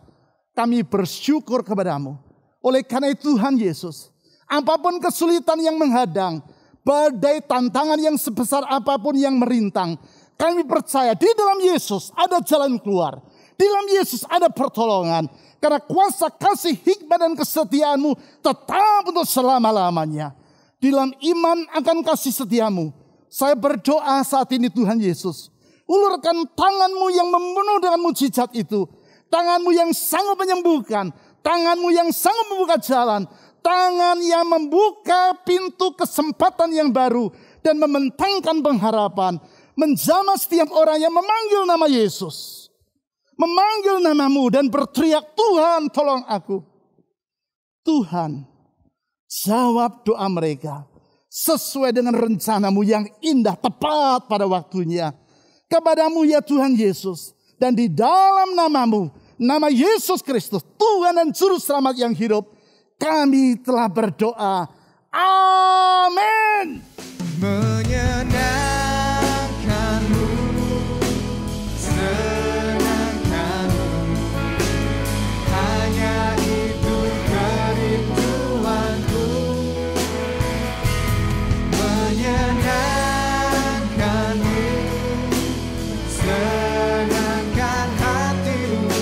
Kami bersyukur kepadamu. Oleh karena itu Tuhan Yesus, apapun kesulitan yang menghadang, badai tantangan yang sebesar apapun yang merintang, kami percaya di dalam Yesus ada jalan keluar. Di dalam Yesus ada pertolongan. Karena kuasa kasih, hikmat dan kesetiaan-Mu tetap untuk selama-lamanya. Di dalam iman akan kasih setia-Mu, saya berdoa saat ini Tuhan Yesus, ulurkan tangan-Mu yang membunuh dengan mujizat itu. Tangan-Mu yang sanggup menyembuhkan. Tangan-Mu yang sanggup membuka jalan. Tangan yang membuka pintu kesempatan yang baru. Dan membentangkan pengharapan. Menjamah setiap orang yang memanggil nama Yesus. Memanggil nama-Mu dan berteriak, Tuhan tolong aku. Tuhan, jawab doa mereka. Sesuai dengan rencana-Mu yang indah, tepat pada waktunya. Kepadamu ya Tuhan Yesus. Dan di dalam nama-Mu, nama Yesus Kristus, Tuhan dan Juru Selamat yang hidup, kami telah berdoa. Amin. Menyenangkanmu, senangkanmu, hanya itu kerinduanku. Menyenangkanmu, senangkan hatimu,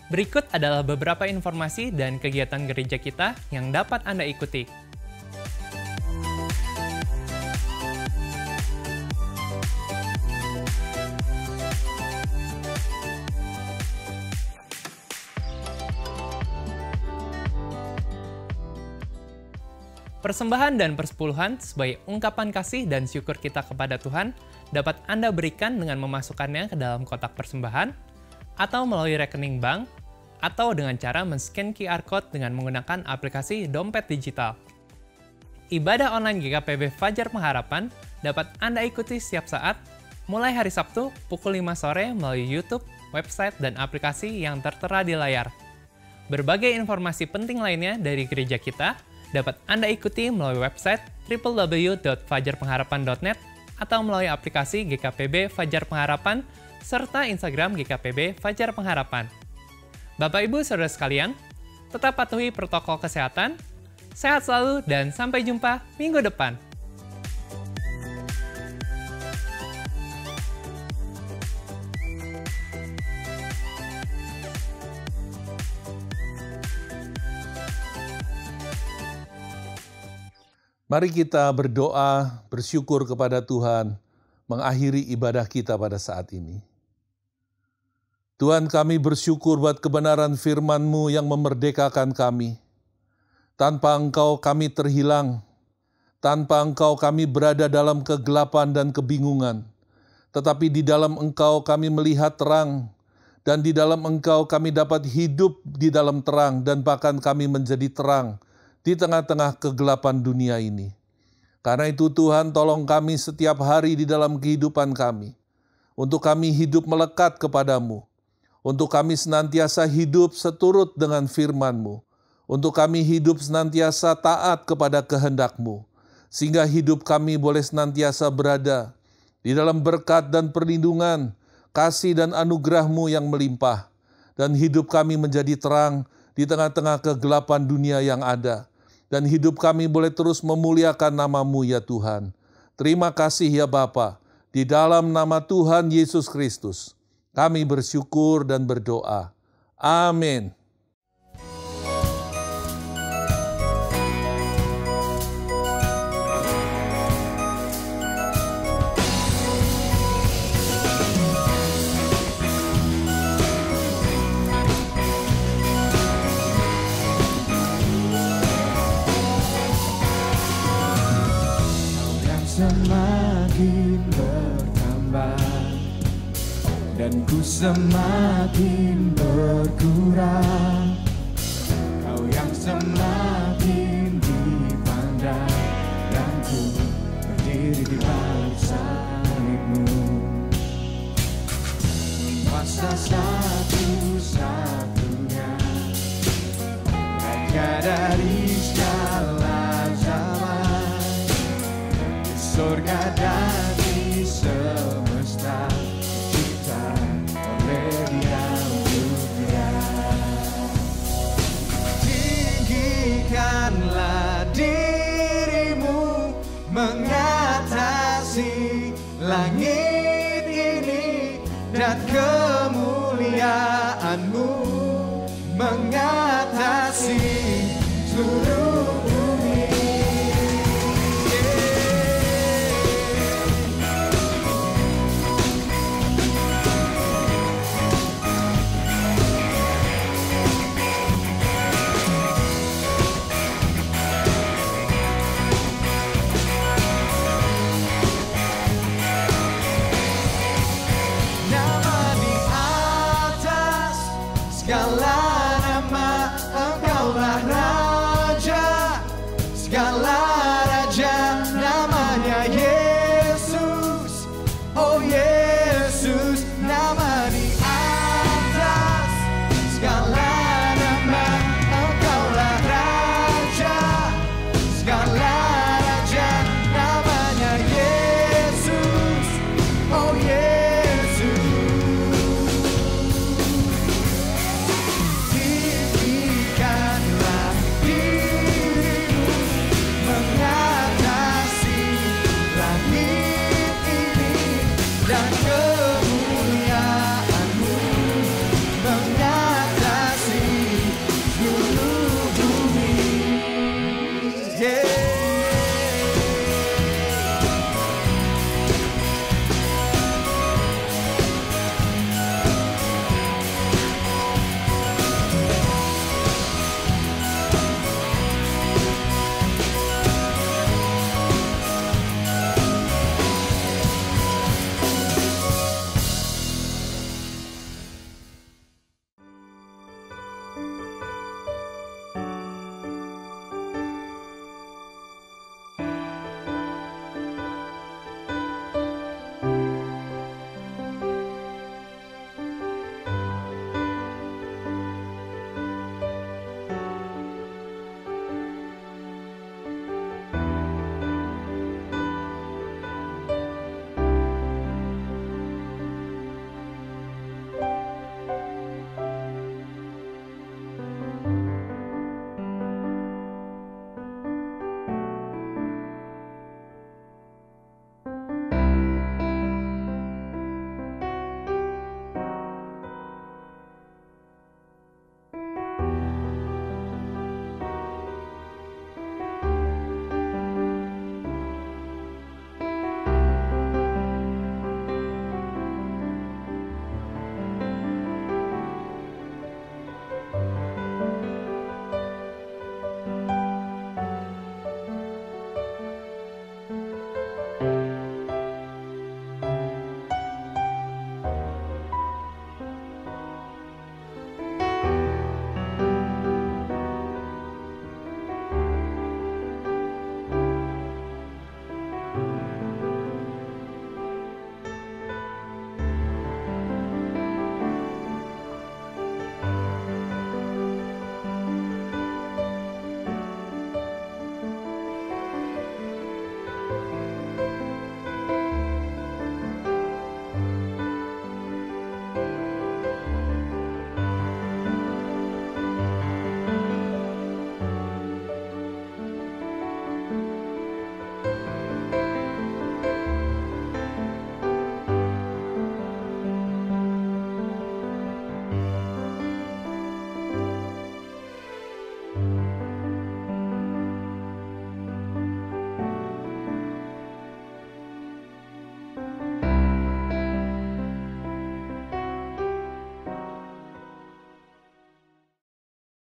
Berikut adalah beberapa informasi dan kegiatan gereja kita yang dapat Anda ikuti. Persembahan dan persepuluhan sebagai ungkapan kasih dan syukur kita kepada Tuhan dapat Anda berikan dengan memasukkannya ke dalam kotak persembahan, atau melalui rekening bank, atau dengan cara men-scan QR Code dengan menggunakan aplikasi dompet digital. Ibadah online GKPB Fajar Pengharapan dapat Anda ikuti setiap saat, mulai hari Sabtu pukul 5 sore melalui YouTube, website, dan aplikasi yang tertera di layar. Berbagai informasi penting lainnya dari gereja kita dapat Anda ikuti melalui website www.fajarpengharapan.net atau melalui aplikasi GKPB Fajar Pengharapan serta Instagram GKPB Fajar Pengharapan. Bapak Ibu Saudara sekalian, tetap patuhi protokol kesehatan, sehat selalu dan sampai jumpa minggu depan. Mari kita berdoa, bersyukur kepada Tuhan, mengakhiri ibadah kita pada saat ini. Tuhan, kami bersyukur buat kebenaran firman-Mu yang memerdekakan kami. Tanpa Engkau kami terhilang, tanpa Engkau kami berada dalam kegelapan dan kebingungan. Tetapi di dalam Engkau kami melihat terang, dan di dalam Engkau kami dapat hidup di dalam terang, dan bahkan kami menjadi terang di tengah-tengah kegelapan dunia ini. Karena itu Tuhan, tolong kami setiap hari di dalam kehidupan kami, untuk kami hidup melekat kepadamu, untuk kami senantiasa hidup seturut dengan firman-Mu, untuk kami hidup senantiasa taat kepada kehendak-Mu, sehingga hidup kami boleh senantiasa berada di dalam berkat dan perlindungan, kasih dan anugerah-Mu yang melimpah, dan hidup kami menjadi terang di tengah-tengah kegelapan dunia yang ada. Dan hidup kami boleh terus memuliakan nama-Mu ya Tuhan. Terima kasih ya Bapa. Di dalam nama Tuhan Yesus Kristus, kami bersyukur dan berdoa. Amin. Semakin bertambah dan ku semakin berkurang, Kau yang semakin dipandang, dan ku berdiri di balik salib-Mu. Kuasa satu-satunya Raja dari segala zaman, surga dan di semesta kita oleh Dia untuk Dia. Tinggikanlah dirimu mengatasi langit ini, dan kemuliaan-Mu mengatasi seluruh